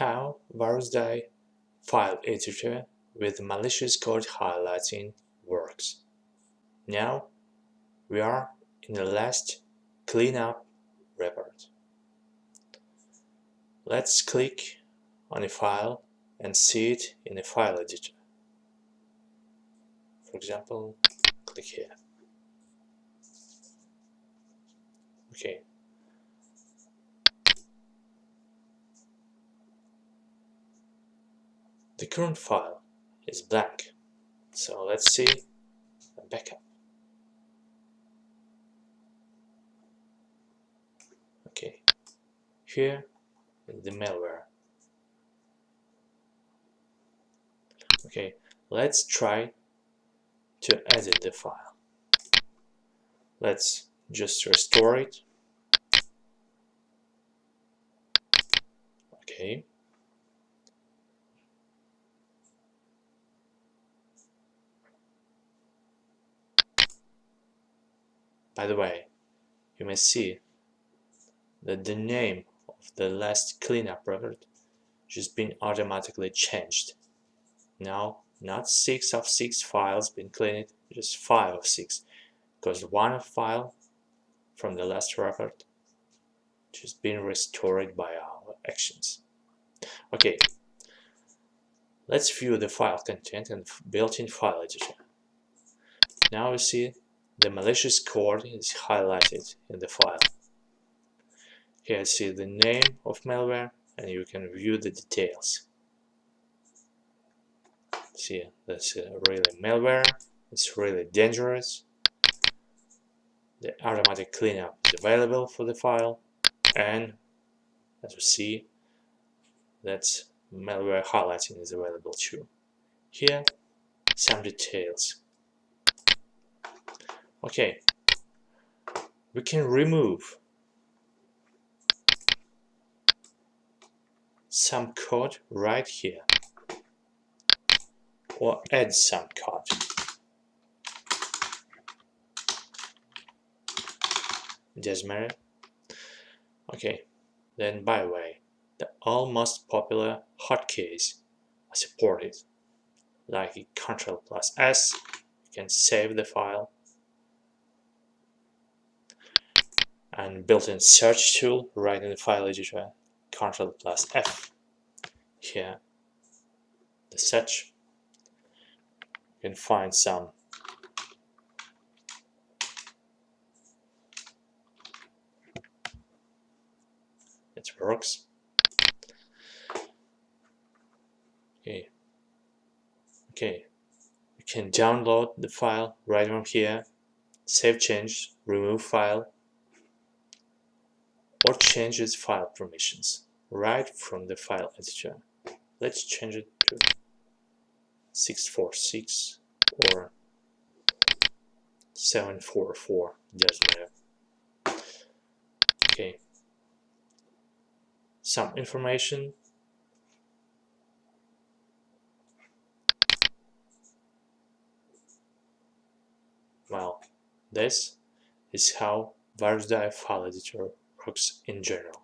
How Virusdie file editor with malicious code highlighting works. Now we are in the last cleanup report. Let's click on a file and see it in a file editor. For example, click here. Okay. The current file is blank, so let's see a backup. Okay, here is the malware. Okay, let's try to edit the file. Let's just restore it. Okay. By the way, you may see that the name of the last cleanup report just been automatically changed. Now, not 6 of 6 files been cleaned, just 5 of 6, because one file from the last report just been restored by our actions. Okay, let's view the file content and built-in file editor. Now we see the malicious code is highlighted in the file. Here I see the name of malware and you can view the details. See, that's really malware, it's really dangerous. The automatic cleanup is available for the file, and as we see, that's malware highlighting is available too. Here, some details. Okay, we can remove some code right here, or add some code. It doesn't matter. Okay, then by the way, the all most popular hotkeys are supported, like Ctrl+S, you can save the file, and built-in search tool right in the file editor, Ctrl+F. Here, the search, you can find some it works. Okay, you can download the file right from here, save change, remove file, or change its file permissions right from the file editor. Let's change it to 646 or 744, doesn't matter. Okay, some information. Well, this is how Virusdie file editor works in general.